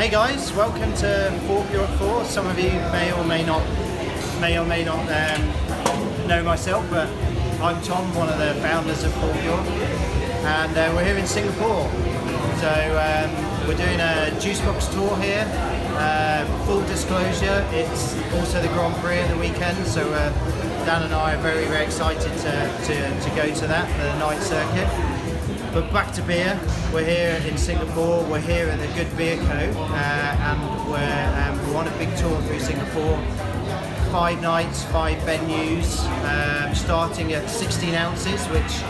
Hey guys, welcome to Fourpure at 4. Some of you may or may not know myself, but I'm Tom, one of the founders of Fourpure, and we're here in Singapore. So we're doing a Juicebox tour here. Full disclosure, it's also the Grand Prix at the weekend, so Dan and I are very, very excited to go to that, the night circuit. But back to beer, we're here in Singapore, we're here at the Good Beer Co, and we're on a big tour through Singapore. 5 nights, 5 venues, starting at 16 ounces, which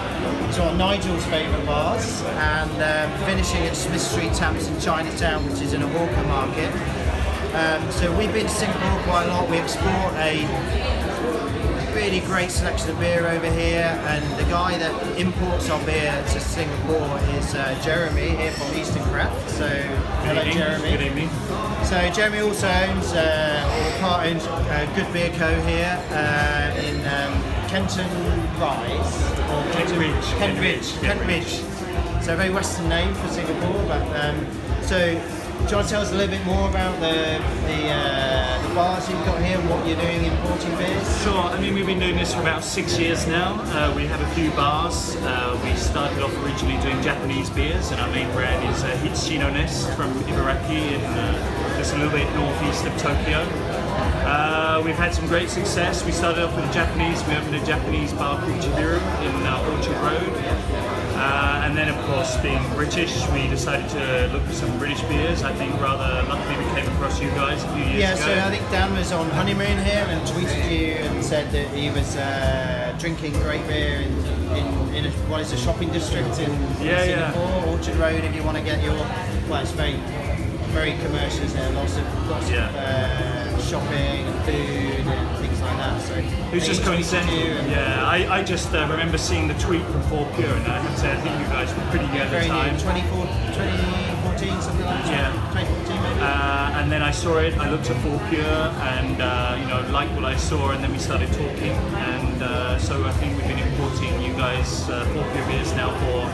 is one of Nigel's favourite bars, and finishing at Smith Street Taps in Chinatown, which is in a hawker market. So we've been to Singapore quite a lot. We export a really great selection of beer over here, and the guy that imports our beer to Singapore is Jeremy here from Eastern Craft. So hello Jeremy. Good evening. So Jeremy also owns, owns Good Beer Co here in Kenton Rise or Kent Ridge. So a very Western name for Singapore, but so do you want to tell us a little bit more about the bars you've got here and what you're doing importing beers? Sure. I mean, we've been doing this for about 6 years now. We have a few bars. We started off originally doing Japanese beers, and our main brand is Hitsushino Nest from Ibaraki, just a little bit northeast of Tokyo. We've had some great success. We started off with the Japanese. We opened a Japanese bar called Chibiru in Orchard Road. And then, of course, being British, we decided to look for some British beers. I think rather luckily we came across you guys a few years ago. Yeah, so I think Dan was on honeymoon here and tweeted you and said that he was drinking great beer in what is a shopping district in Singapore, Orchard Road. If you want to get your, well, it's very commercial there. Lots of shopping and food and things like that. So it was just coincidental. I just remember seeing the tweet from Fourpure, and I have to say I think you guys were pretty new at the time. 2014, something like that. 2014 maybe. And then I saw it. I looked at Fourpure and liked what I saw, and then we started talking. And so I think we've been importing you guys Fourpure beers now for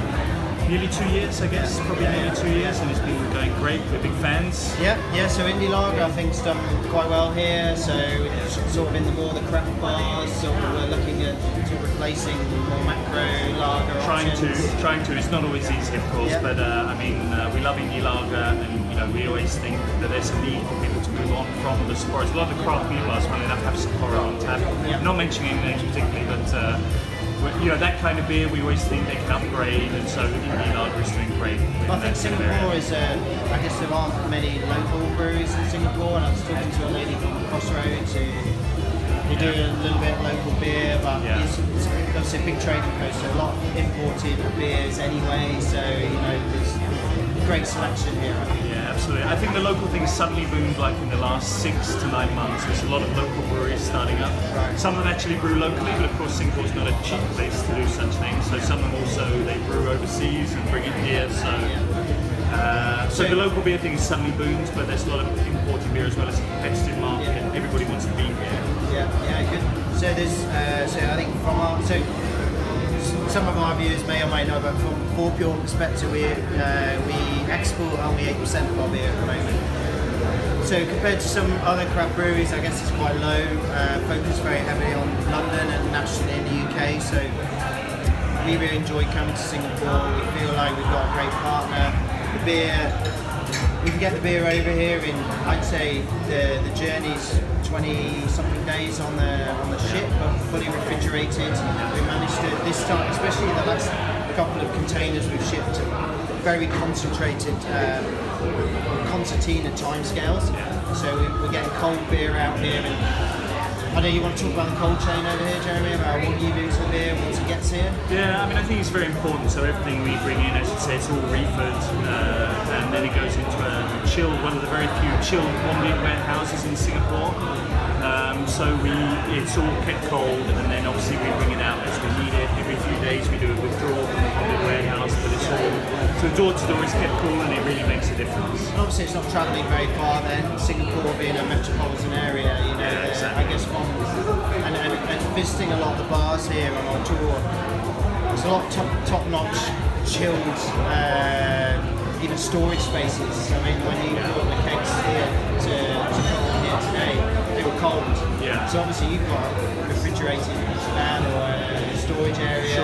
nearly 2 years, I guess, nearly 2 years, and it's been going great. We're big fans. Yeah. So Indie Lager, I think, has done quite well here. So it's sort of in the craft bars. So we're looking at replacing more macro lager options. Trying to. It's not always easy, of course, but we love Indie Lager, and we always think that there's a need for people to move on from the Sapporo. A lot of the craft beer bars, funny enough, have Sapporo on tap. Yeah. Not mentioning any names particularly, but. That kind of beer, we always think they can upgrade, and so Indie Lager is doing great. I think Singapore is, I guess there aren't many local breweries in Singapore, and I was talking to a lady from Crossroads who do a little bit of local beer, but it's obviously a big trading post, so a lot of imported beers anyway, so there's great selection here, I think. Yeah, absolutely. I think the local thing suddenly boomed like in the last 6 to 9 months. There's a lot of local breweries starting up. Right. Some of them actually brew locally, but of course Singapore's not a cheap place to do such things. So some of them also, they brew overseas and bring it here. So the local beer thing is suddenly boomed, but there's a lot of imported beer as well. It's a competitive market. Yeah. Everybody wants to be here. Yeah, good. So there's, I think from some of our viewers may or may not, but from Fourpure perspective, we export only 8% of our beer at the moment. So compared to some other craft breweries, I guess it's quite low. Focused very heavily on London and nationally in the UK. So we really enjoy coming to Singapore. We feel like we've got a great partner. The beer, we can get the beer over here in, I'd say the journey's 20-something days on the ship, but fully refrigerated. We managed to, this time, especially the last couple of containers we've shipped, very concentrated concertina timescales. So we're getting cold beer out here. And I know you want to talk about the cold chain over here, Jeremy, about what you do to the beer once it gets here? Yeah, I mean, I think it's very important. So everything we bring in, I should say, it's all reefered, and then it goes into a chilled, one of the very few chilled bonded warehouses in Singapore. It's all kept cold, and then obviously we bring it out as we need it. Every few days we do a withdrawal from the bonded warehouse, but it's all, so door to door is kept cool, and it really makes a difference. Obviously it's not travelling very far then, Singapore being a metropolitan area, exactly. I guess and visiting a lot of the bars here on our tour, there's a lot of top-notch chilled even storage spaces. I mean, when you brought the kegs here to put on here today, they were cold. Yeah. So obviously you've got a refrigerated van or a storage area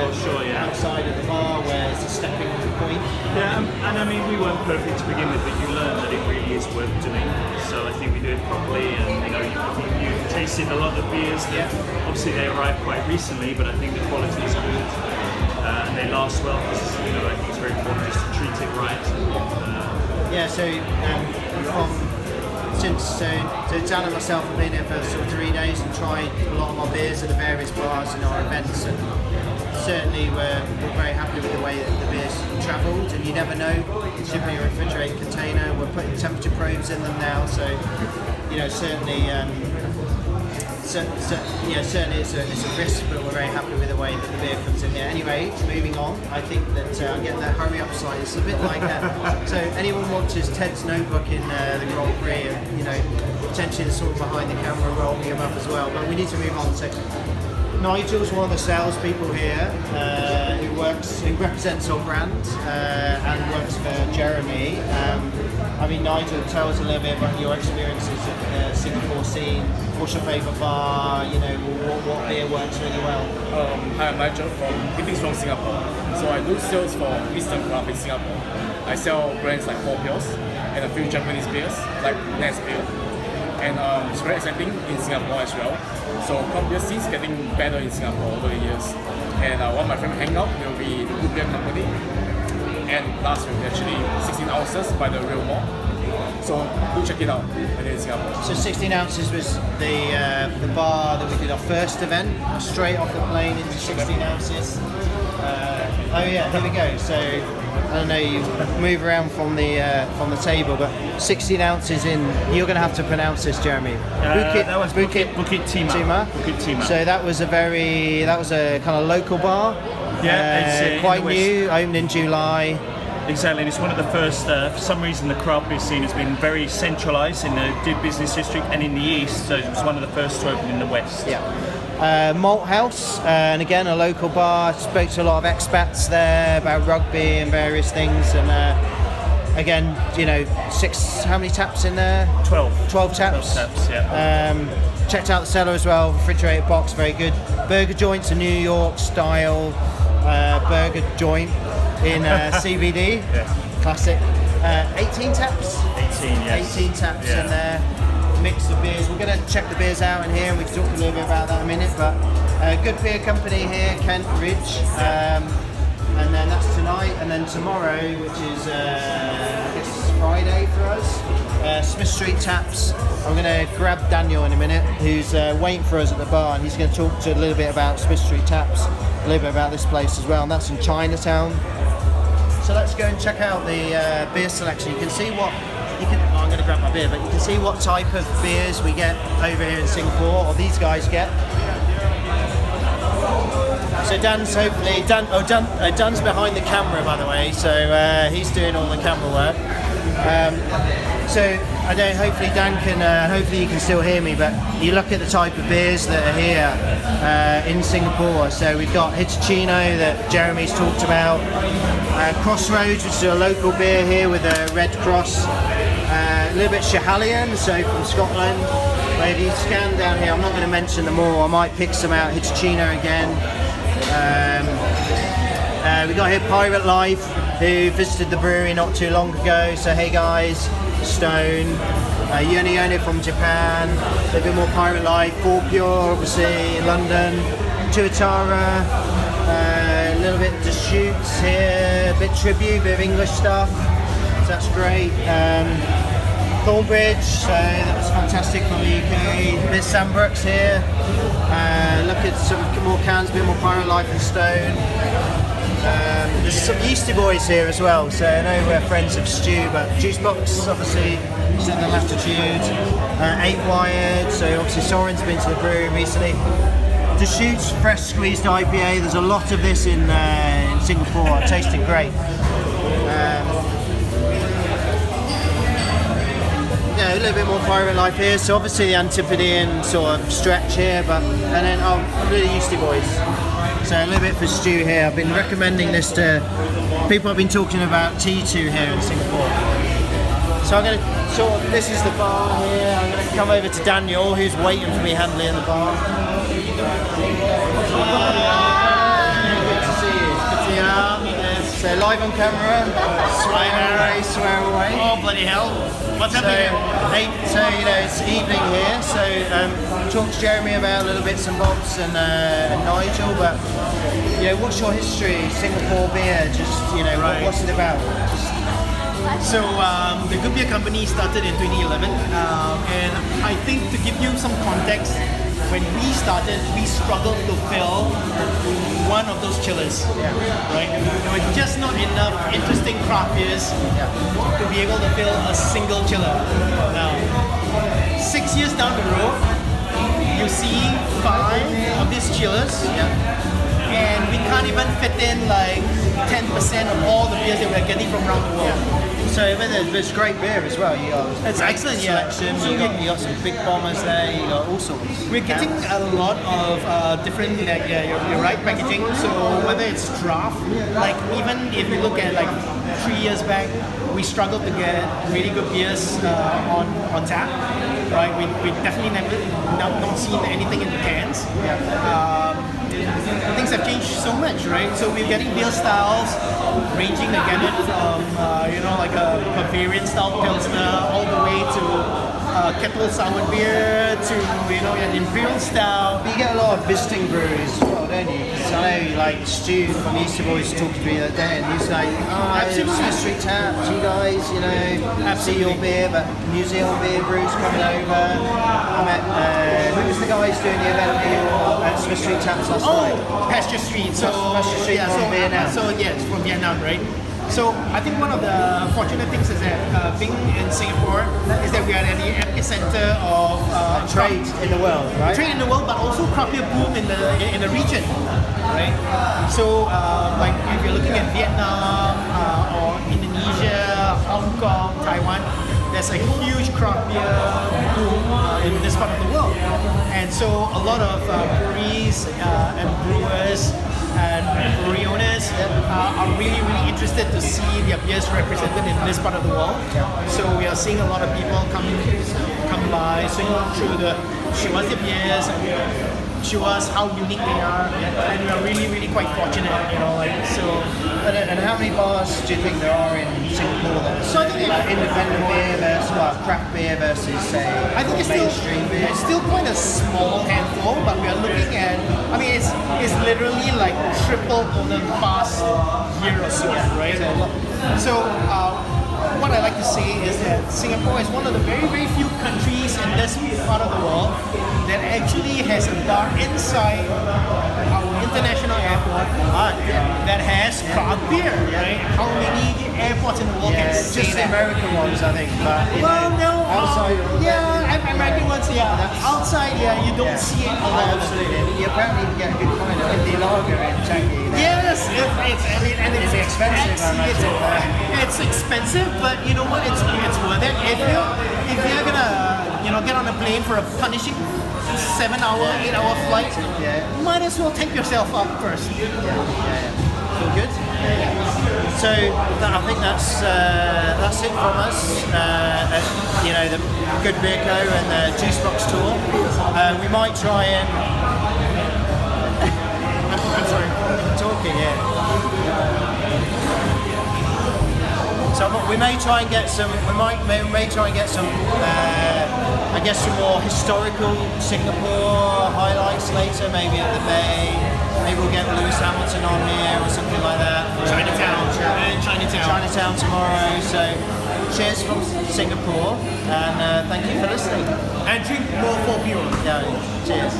outside of the bar where it's a stepping point. Yeah, and I mean, we weren't perfect to begin with, but you learn that it really is worth doing. So I think we do it properly, and you know, you tasted a lot of beers that obviously they arrived quite recently, but I think the quality is good and they last well. Because, you know, I think it's very important just to treat it right. So Dan and myself have been here for sort of 3 days and tried a lot of our beers at the various bars and our events, and certainly we're very happy with the way that the beers travelled, and you never know. It's simply a refrigerated container. We're putting temperature probes in them now, so you know, certainly certainly it's a risk, but we're very happy with the way that the beer comes in here. Anyway, moving on, I think that I'm getting that hurry up sign. It's a bit like that. So anyone watches Ted's Notebook in the Grand Prix, and you know, potentially the sort of behind the camera rolling him up as well. But we need to move on. So Nigel's one of the salespeople here who represents our brand and works for Jeremy. I mean, Nigel, tell us a little bit about your experiences at the Singapore scene. What's your favourite bar? You know, what beer works really well? Hi, I'm Nigel from Singapore. So I do sales for Eastern Club in Singapore. I sell brands like Fourpure and a few Japanese beers like Nest beer. And it's very exciting in Singapore as well. So craft beer scene is getting better in Singapore over the years. And one of my friends hang out will be the Good Beer Company. And last week actually 16 ounces by the Real Mall. So do check it out when you're in Singapore. So 16 ounces was the bar that we did our first event, straight off the plane into 16 ounces. Oh yeah, here we go. So I don't know, you move around from the table, but 16 ounces in. You're going to have to pronounce this, Jeremy. That was Bukit Timah. So that was a kind of local bar. Yeah, it's quite new, opened in July. Exactly, and it's one of the first. For some reason, the craft beer scene has been very centralised in the business district and in the east. So it was one of the first to open in the west. Yeah. Malt House, and again a local bar. Spoke to a lot of expats there about rugby and various things, and again, you know, how many taps in there? 12 taps. 12 taps, yeah. Checked out the cellar as well. Refrigerated box, very good. Burger joint's a New York style burger joint in CBD. Yeah. Classic. 18 taps. 18, yes. 18 taps in there. Mix of beers. We're going to check the beers out in here, and we can talk a little bit about that in a minute. But good beer company here, Kent Ridge, and then that's tonight, and then tomorrow, which is I guess Friday for us, Smith Street Taps. I'm going to grab Daniel in a minute, who's waiting for us at the bar, and he's going to talk to a little bit about Smith Street Taps, a little bit about this place as well, and that's in Chinatown. So let's go and check out the beer selection. You can see I'm going to grab my beer, but you can see what type of beers we get over here in Singapore, or these guys get. So Dan's Dan's behind the camera, by the way, so he's doing all the camera work. Hopefully Dan can, hopefully you can still hear me, but you look at the type of beers that are here in Singapore. So we've got Hitachino that Jeremy's talked about, Crossroads, which is a local beer here with a red cross, a little bit Schiehallion, so from Scotland. But if you scan down here, I'm not going to mention them all, I might pick some out. Hitachino again. We got here Pirate Life, who visited the brewery not too long ago, so hey guys. Stone, Yoni from Japan, a little bit more Pirate Life, Fourpure obviously in London, Tuatara, a little bit of Deschutes here, a bit tribute, a bit of English stuff, so that's great. Thornbridge, so that was fantastic from the UK, a bit Sandbrooks here, look at some more cans, a bit more Pirate Life and Stone. There's some Yeasty Boys here as well, so I know we're friends of Stu, but Juicebox obviously is in the latitude. 8 Wired, so obviously Soren's been to the brewery recently. Deschutes fresh squeezed IPA, there's a lot of this in Singapore, it tasted great. a little bit more private life here. So obviously the Antipodean sort of stretch here, and then I'm really used to boys. So a little bit for Stu here. I've been recommending this to people. I've been talking about T2 here in Singapore. So I'm going to this is the bar here. I'm going to come over to Daniel, who's waiting for me handling the bar. Good to see you. Good to see you. So live on camera, swear away. Oh bloody hell! What's happening? So it's evening here. So talk to Jeremy about a little bits and bobs and Nigel. But what's your history? Singapore beer. Just Right. what's it about? So the Good Beer Company started in 2011, and I think to give you some context, when we started, we struggled to fill one of those chillers. Right? There were just not enough interesting craft beers to be able to fill a single chiller. Now, 6 years down the road, you see 5 of these chillers, and we can't even fit in like 10% of all the beers that we're getting from around the world. So there's great beer as well. You got It's excellent, yeah. selection. So you got some big bombers there. You got all sorts. We're getting a lot of different, you're right, packaging. So whether it's draft, like even if you look at like 3 years back, we struggled to get really good beers on tap, right? We definitely not seen anything in the cans. Things have changed so much, right? So we're getting beer styles ranging the gamut from like a Bavarian style Pilsner all the way to kettle sour beer to an imperial style. But you get a lot of visiting breweries as well, don't you? 'Cause I know like Stu from Easter Boys talked to me the other day, and he's like, Absolutely. Smith Street Taps, you guys, see your beer, but New Zealand beer brews coming over. I met who was the guy who's doing the event here at Smith Street Taps last night? Pasture Street. So Pasture Street from Vietnam. So yes, from Vietnam, right? So I think one of the fortunate things is that being in Singapore is that we are at the epicenter of Trade in the world, right? trade in the world, but also craft beer boom in the region, right? So like if you're looking at Vietnam or Indonesia, Hong Kong, Taiwan, there's a huge craft beer boom in this part of the world, and so a lot of breweries and brewers and brewery owners are really interested to see their beers represented in this part of the world. So we are seeing a lot of people come by, swing through the show us their beers and show us how unique they are, and we are really quite fortunate, so. And how many bars do you think there are in Singapore then? So I think Independent beer versus craft beer versus say I think mainstream beer. it's still quite a small handful, but we are looking at. I mean, it's literally like tripled over the past year or so, right? So what I like to say is that Singapore is one of the very few countries in this part of the world that actually has a bar inside our international airport that has craft beer, right? How many airports in the world can say just the that? American ones, I think. But outside, American ones, outside, you don't see it a lot. absolutely. You apparently can get a good kind of indie lager in Changi. Yes, it's expensive, I imagine. It's expensive, but you know what? It's worth it. If you're gonna get on a plane for a punishing 7-hour, 8-hour flight, might as well take yourself up first. Feel good? So I think that's it from us. The Good Beer Co and the Juicebox tour. We might try and. I'm sorry, I'm talking here. So we may try and get some. We may try and get some. I guess some more historical Singapore highlights later. Maybe at the Bay. Maybe we'll get Lewis Hamilton on here or something like that. Chinatown tomorrow. So cheers from Singapore, and thank you for listening. And drink more Fourpure. Yeah, cheers.